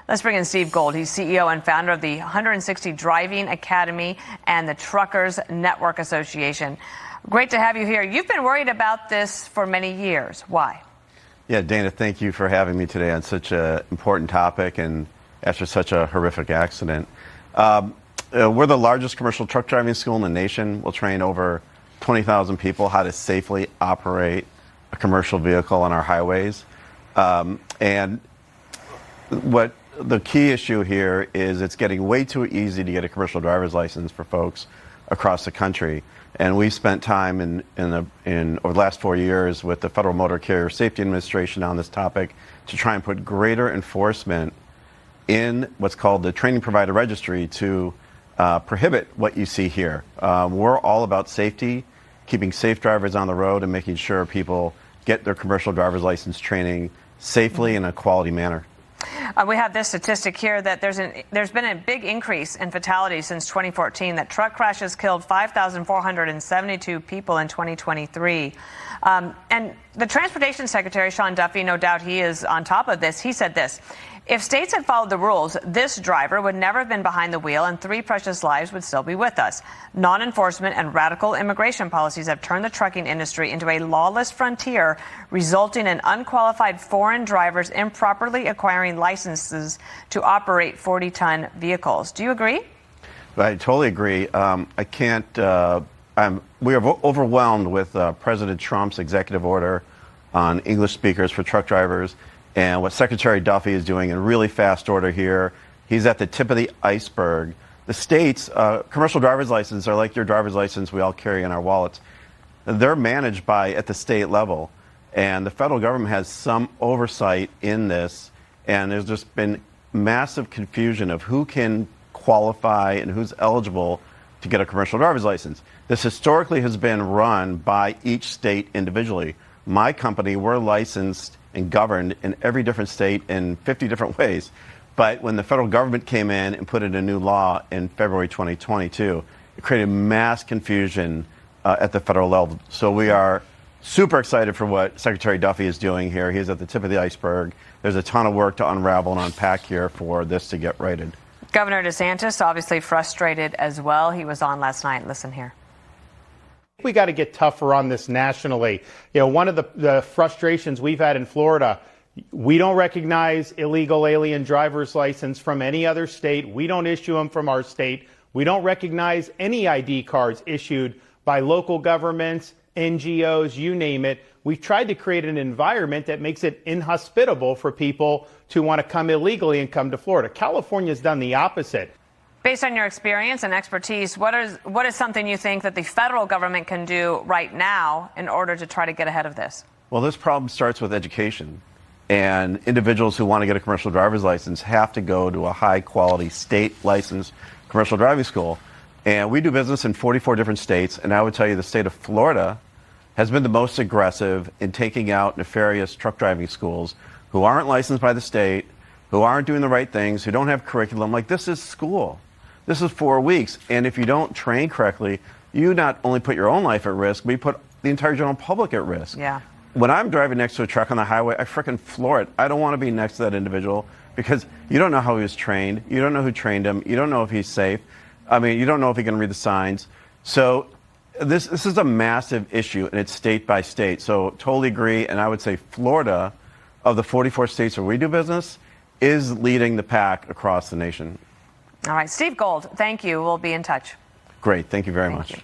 Let's bring in Steve Gold. He's CEO and founder of the 160 Driving Academy and the Truckers Network Association. Great to have you here. You've been worried about this for many years. Why? Yeah, Dana, thank you for having me today on such an important topic and after such a horrific accident. We're the largest commercial truck driving school in the nation. We'll train over 20,000 people how to safely operate a commercial vehicle on our highways. And what the key issue here is it's getting way too easy to get a commercial driver's license for folks across the country. And we spent time over the last 4 years with the Federal Motor Carrier Safety Administration on this topic to try and put greater enforcement in what's called the Training Provider Registry to prohibit what you see here. We're all about safety, keeping safe drivers on the road and making sure people get their commercial driver's license training safely in a quality manner. We have this statistic here that there's been a big increase in fatalities since 2014, that truck crashes killed 5,472 people in 2023. And the Transportation Secretary, Sean Duffy, no doubt he is on top of this, he said this: if states had followed the rules, this driver would never have been behind the wheel and 3 precious lives would still be with us. Non-enforcement and radical immigration policies have turned the trucking industry into a lawless frontier, resulting in unqualified foreign drivers improperly acquiring licenses to operate 40-ton vehicles. Do you agree? I totally agree. We are overwhelmed with President Trump's executive order on English speakers for truck drivers. And what Secretary Duffy is doing in really fast order here, he's at the tip of the iceberg. The states, commercial driver's licenses are like your driver's license we all carry in our wallets. They're managed at the state level. And the federal government has some oversight in this. And there's just been massive confusion of who can qualify and who's eligible to get a commercial driver's license. This historically has been run by each state individually. My company, we're licensed and governed in every different state in 50 different ways. But when the federal government came in and put in a new law in February 2022, it created mass confusion at the federal level. So we are super excited for what Secretary Duffy is doing here. He's at the tip of the iceberg. There's a ton of work to unravel and unpack here for this to get righted. Governor DeSantis obviously frustrated as well. He was on last night. Listen here. We got to get tougher on this nationally. You know, one of the frustrations we've had in Florida, we don't recognize illegal alien driver's license from any other state. We don't issue them from our state. We don't recognize any ID cards issued by local governments, NGOs, you name it. We've tried to create an environment that makes it inhospitable for people to want to come illegally and come to Florida. California's done the opposite. Based on your experience and expertise, what is something you think that the federal government can do right now in order to try to get ahead of this? Well, this problem starts with education. And individuals who want to get a commercial driver's license have to go to a high-quality state-licensed commercial driving school. And we do business in 44 different states. And I would tell you the state of Florida has been the most aggressive in taking out nefarious truck driving schools who aren't licensed by the state, who aren't doing the right things, who don't have curriculum. Like, this is school. This is 4 weeks, and if you don't train correctly, you not only put your own life at risk, but you put the entire general public at risk. Yeah. When I'm driving next to a truck on the highway, I frickin' floor it. I don't want to be next to that individual because you don't know how he was trained. You don't know who trained him. You don't know if he's safe. I mean, you don't know if he can read the signs. So this is a massive issue, and it's state by state. So totally agree, and I would say Florida, of the 44 states where we do business, is leading the pack across the nation. All right, Steve Gold, thank you. We'll be in touch. Great. Thank you very much. Thank you.